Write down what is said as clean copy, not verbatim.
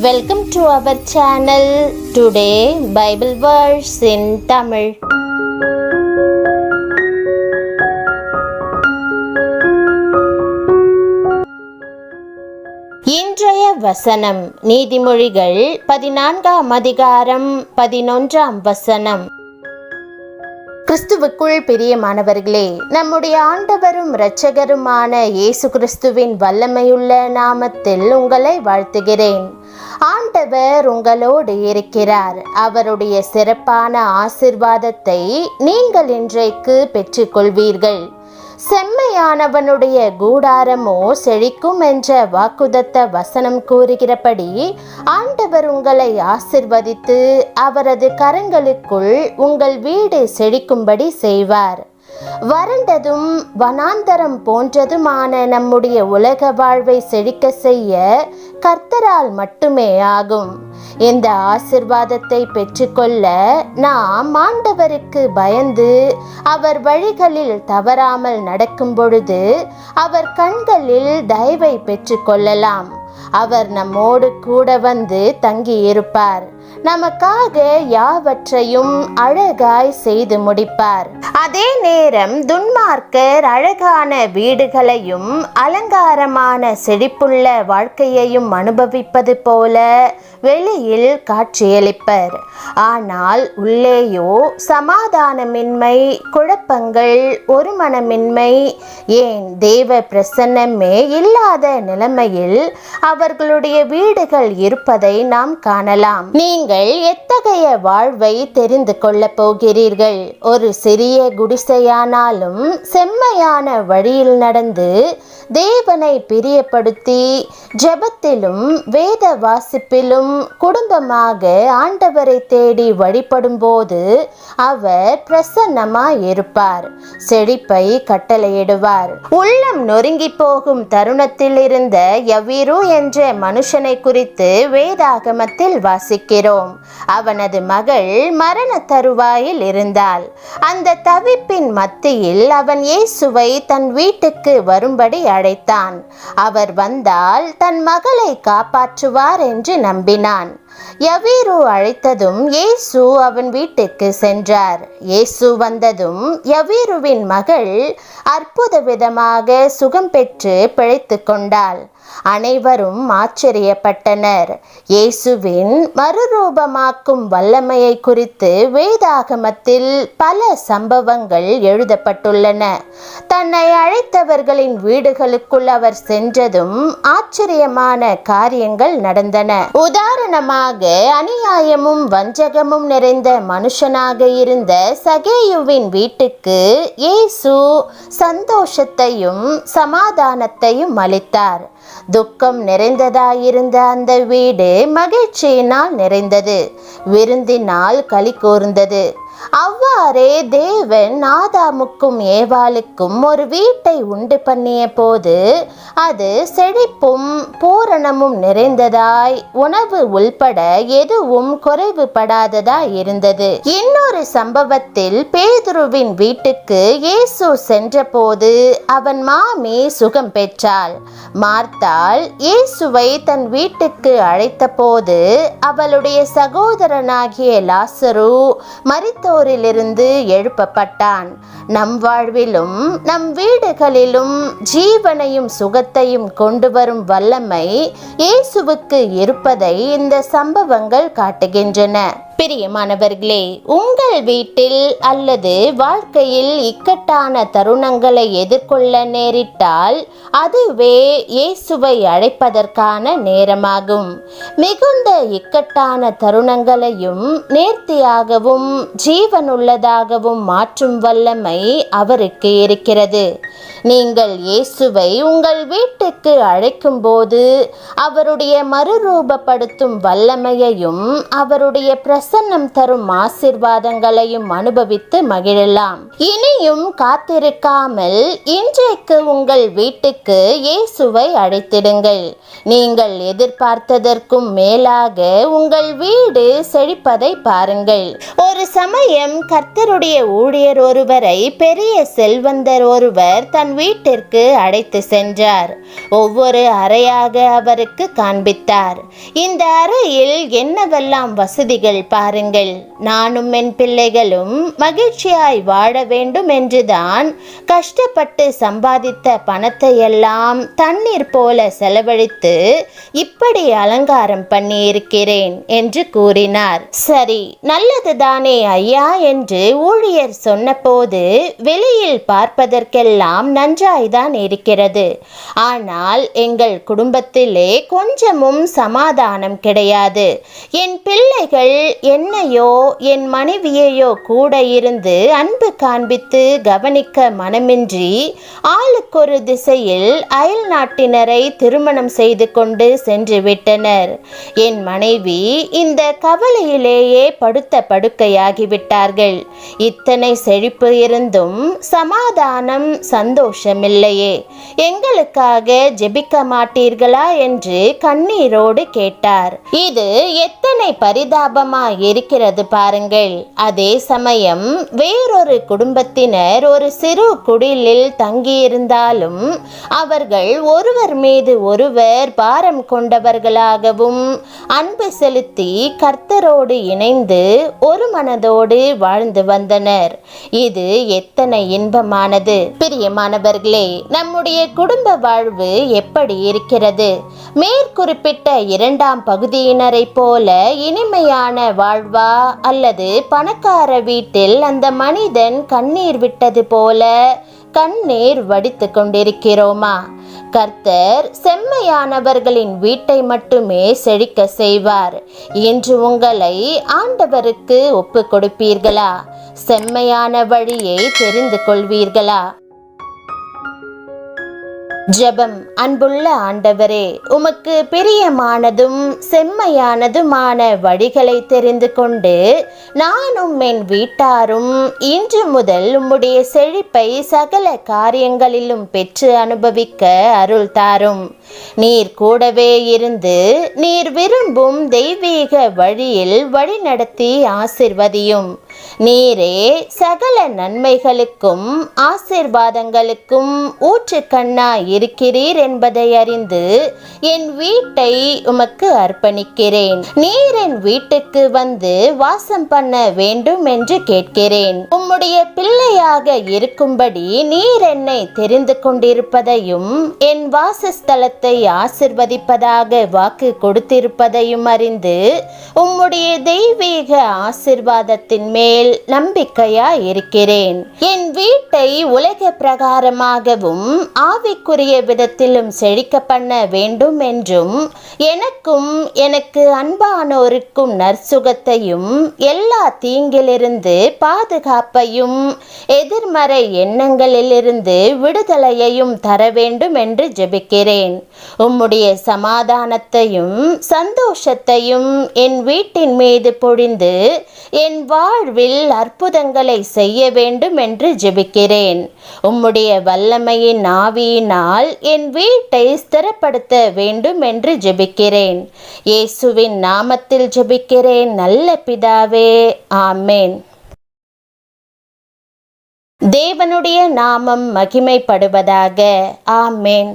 Welcome to our channel. Today Bible verse in Tamil. இன்றைய வசனம் நீதிமொழிகள் 14ஆம் அதிகாரம் 11ஆம் வசனம். கிறிஸ்துவுக்குள் பிரியமானவர்களே, நம்முடைய ஆண்டவரும் இரட்சகருமான இயேசு கிறிஸ்துவின் வல்லமையுள்ள நாமத்தில் உங்களை வாழ்த்துகிறேன். ஆண்டவர் உங்களோடு இருக்கிறார். அவருடைய சிறப்பான ஆசீர்வாதத்தை நீங்கள் இன்றைக்கு பெற்றுக்கொள்வீர்கள். செம்மையானவனுடைய கூடாரமோ செழிக்கும் என்ற வாக்குதத்த வசனம் கூறுகிறபடி ஆண்டவர் உங்களை ஆசிர்வதித்து அவரது கரங்களுக்குள் உங்கள் வீடு செழிக்கும்படி செய்வார். வறண்டதும் வனாந்தரம் போன்றதுமான நம்முடைய உலக வாழ்வை செழிக்க செய்ய கர்த்தரால் மட்டுமே ஆகும். இந்த ஆசிர்வாதத்தை பெற்றுக்கொள்ள நாம் ஆண்டவருக்கு பயந்து அவர் வழிகளில் தவறாமல் நடக்கும் பொழுது அவர் கண்களில் தயவை பெற்றுக்கொள்ளலாம். அவர் நம்மோடு கூட வந்து தங்கி இருப்பார். நமக்காக யாவற்றையும் அழகாய் செய்து முடிப்பார். அதே நேரம் துன்மார்க்கர் அழகான வீடுகளையும் அலங்காரமான செழிப்புள்ள வாழ்க்கையையும் அனுபவிப்பது போல வெளியில் காட்சியளிப்பர். ஆனால் உள்ளேயோ சமாதானமின்மை, குழப்பங்கள், ஒருமனமின்மை, ஏன் தேவ பிரசன்னமே இல்லாத நிலைமையில் அவர்களுடைய வீடுகள் இருப்பதை நாம் காணலாம். நீங்கள் எத்தகைய வாழ்வை தெரிந்து கொள்ள போகிறீர்கள்? ஒரு சிறிய குடிசையானாலும் செம்மையான வழியில் நடந்து தேவனை பிரியப்படுத்தி ஜெபத்திலும் வேத வாசிப்பிலும் குடும்பமாக ஆண்டவரை தேடி வழிபடும் போது அவர் பிரசன்னமாய் இருப்பார். செழிப்பை கட்டளையிடுவார். உள்ளம் நொறுங்கி போகும் தருணத்தில் இருந்த யவீரு என்ற மனுஷனை குறித்து வேதாகமத்தில் வாசிக்கிறோம். அவனது மகள் மரண தருவாயில் இருந்தாள். அந்த தவிப்பின் மத்தியில் அவன் இயேசுவை தன் வீட்டுக்கு வரும்படி அழைத்தான். அவர் வந்தால் தன் மகளை காப்பாற்றுவார் என்று நம்பினான். யவீரு அழைத்ததும் இயேசு அவன் வீட்டுக்கு சென்றார். இயேசு வந்ததும் யவீருவின் மகள் அற்புத விதமாக சுகம் பெற்று பிழைத்து கொண்டாள். அனைவரும் ஆச்சரியப்பட்டனர். இயேசுவின் மறுரூபமாக்கும் வல்லமையை குறித்து வேதாகமத்தில் பல சம்பவங்கள் எழுதப்பட்டுள்ளன. தன்னை அழைத்தவர்களின் வீடுகளுக்குள் அவர் சென்றதும் ஆச்சரியமான காரியங்கள் நடந்தன. உதாரணமாக, அநியாயமும் வஞ்சகமும் நிறைந்த மனுஷனாக இருந்த சகேயுவின் வீட்டுக்கு இயேசு சந்தோஷத்தையும் சமாதானத்தையும் அளித்தார். துக்கம் நிறைந்ததாயிருந்த அந்த வீடு மகிழ்ச்சியினால் நிறைந்தது, விருந்தினால் களி கூர்ந்தது. அவ்வாறே தேவன் ஆதாமுக்கும் ஏவாளுக்கும் ஒரு வீட்டை உண்டு பண்ணிய போது அது செழிப்பும் பூரணமும் நிறைந்ததாய், உணவு உள்பட எதுவும் குறைவுபடாததாய் இருந்தது. இன்னொரு சம்பவத்தில் பேதுருவின் வீட்டுக்கு இயேசு சென்றபோது அவன் மாமி சுகம் பெற்றாள். மார்த்தாள் இயேசுவை தன் வீட்டுக்கு அழைத்த போது அவளுடைய சகோதரனாகிய லாசரு மரித்தோரிலிருந்து எழுப்பப்பட்டான். நம் வாழ்விலும் நம் வீடுகளிலும் ஜீவனையும் சுகத்தையும் கொண்டு வரும் வல்லமை இயேசுவுக்கு இருப்பதை இந்த சம்பவங்கள் காட்டுகின்றன. பிரியமானவர்களே, உங்கள் வீட்டில் அல்லது வாழ்க்கையில் இக்கட்டான தருணங்களை எதிர்கொள்ள நேரிட்டால் அதுவே இயேசுவை அழைப்பதற்கான நேரமாகும். மிகுந்த இக்கட்டான தருணங்களையும் நேர்த்தியாகவும் ஜீவனுள்ளதாகவும் மாற்றும் வல்லமை அவருக்கு இருக்கிறது. நீங்கள் இயேசுவை உங்கள் வீட்டுக்கு அழைக்கும் போது அவருடைய மறுரூபப்படுத்தும் வல்லமையையும் அவருடைய பிரசன்னம் தரும் ஆசீர்வாதங்களையும் அனுபவித்து மகிழலாம். இனியும் காத்திருக்காமல் இன்றைக்கு உங்கள் வீட்டுக்கு இயேசுவை அழைத்திடுங்கள். நீங்கள் எதிர்பார்த்ததற்கும் மேலாக உங்கள் வீடு செழிப்பதை பாருங்கள். ஒரு சமயம் கர்த்தருடைய ஊழியர் ஒருவரை பெரிய செல்வந்தர் ஒருவர் தன் வீட்டிற்கு அழைத்து சென்றார். ஒவ்வொரு அறையாக அவருக்கு காண்பித்தார். இந்த அறையில் என்னவெல்லாம் வசதிகள் பாருங்கள். நானும் என் பிள்ளைகளும் மகிழ்ச்சியாய் வாழ வேண்டும் என்றுதான் கஷ்டப்பட்டு சம்பாதித்த பணத்தை எல்லாம் தண்ணீர் போல செலவழித்து இப்படி அலங்காரம் பண்ணி இருக்கிறேன் என்று கூறினார். சரி, நல்லதுதானே ஐயா என்று ஊழியர் சொன்னபோது வெளியில் பார்ப்பதற்கெல்லாம் நன்றாய்தான் இருக்கிறது. ஆனால் எங்கள் குடும்பத்திலே கொஞ்சமும் சமாதானம் கிடையாது. என் பிள்ளைகள் என்னையோ என் மனைவியையோ கூட இருந்து அன்பு காண்பித்து கவனிக்க மனமின்றி ஆளுக்கொரு திசையில் அயல் நாட்டினரை திருமணம் செய்து கொண்டு சென்று விட்டனர். என் மனைவி இந்த கவலையிலேயே படுத்த படுக்கையாகிவிட்டார்கள். இத்தனை செழிப்பு இருந்தும் சமாதானம் சந்தோஷமில்லையே, எங்களுக்காக ஜெபிக்க மாட்டீர்களா என்று கண்ணீரோடு கேட்டார். இது எத்தனை பரிதாபமாய் இருக்கிறது பாருங்கள். அதே சமயம் வேறொரு குடும்பத்தினர் ஒரு சிறு குடிலில் தங்கியிருந்தாலும் அவர்கள் ஒருவர் மீது ஒருவர் பாரம் கொண்டவர்களாகவும் அன்பு செலுத்தி கர்த்தரோடு இணைந்து ஒரு மனதோடு வாழ்ந்து வந்தனர். இது எத்தனை இன்பமானது! பிரியமானவர்களே, நம்முடைய குடும்ப வாழ்வு எப்படி இருக்கிறது? மேற்குறிப்பிட்ட இரண்டாம் பகுதியினரை போல இனிமையான வாழ்வா, அல்லது பணக்கார வீட்டில் அந்த மனிதன் கண்ணீர் விட்டது போல கண்ணீர் வடித்து கொண்டிருக்கிறோமா? கர்த்தர் செம்மையானவர்களின் வீட்டை மட்டுமே செழிக்க செய்வார். இன்று உங்களை ஆண்டவருக்கு ஒப்பு கொடுப்பீர்களா? செம்மையான வழியை தெரிந்து கொள்வீர்களா? ஜெபம். அன்புள்ள ஆண்டவரே, உமக்கு பிரியமானதும் செம்மையானதுமான வழிகளை தெரிந்து கொண்டு நானும் என் வீட்டாரும் இன்று முதல் உம்முடைய செழிப்பை சகல காரியங்களிலும் பெற்று அனுபவிக்க அருள் தாரும். நீர் கூடவே இருந்து நீர் விரும்பும் தெய்வீக வழியில் வழிநடத்தி ஆசிர்வதியும். நீரே சகல நன்மைகளுக்கும் ஆசீர்வாதங்களுக்கும் ஊற்றுக்கண்ணாய் இருக்கிறீர் என்பதை அறிந்து என் வீட்டை உமக்கு அர்ப்பணிக்கிறேன். நீர் என் வீட்டுக்கு வந்து வாசம் பண்ண வேண்டும் என்று கேட்கிறேன். உம்முடைய பிள்ளையாக இருக்கும்படி நீர் என்னை தெரிந்து கொண்டிருப்பதையும் என் வாசஸ்தலத்தை ஆசிர்வதிப்பதாக வாக்கு கொடுத்திருப்பதையும் அறிந்து உம்முடைய தெய்வீக ஆசிர்வாதத்தின் மேல் நம்பிக்கையா இருக்கிறேன். என் வீட்டை உலக பிரகாரமாகவும் ஆவிக்குரிய விதத்திலும் செழிக்க பண்ண வேண்டும் என்றும் எனக்கும் எனக்கு அன்பானோருக்கும் நற்சுகத்தையும் எல்லா தீங்கிலிருந்து பாதுகாப்பையும் எதிர்மறை எண்ணங்களிலிருந்து விடுதலையையும் தர வேண்டும் என்று ஜெபிக்கிறேன். உம்முடைய சமாதானத்தையும் சந்தோஷத்தையும் என் வீட்டின் மீது பொழிந்து என் வாழ்வில் அற்புதங்களை செய்ய வேண்டும் என்று ஜெபிக்கிறேன். உம்முடைய வல்லமையின் ஆவியினால் என் வீட்டை ஸ்திரப்படுத்த வேண்டும் என்று ஜெபிக்கிறேன். இயேசுவின் நாமத்தில் ஜெபிக்கிறேன் நல்ல பிதாவே, ஆமென். தேவனுடைய நாமம் மகிமைப்படுவதாக. ஆமென்.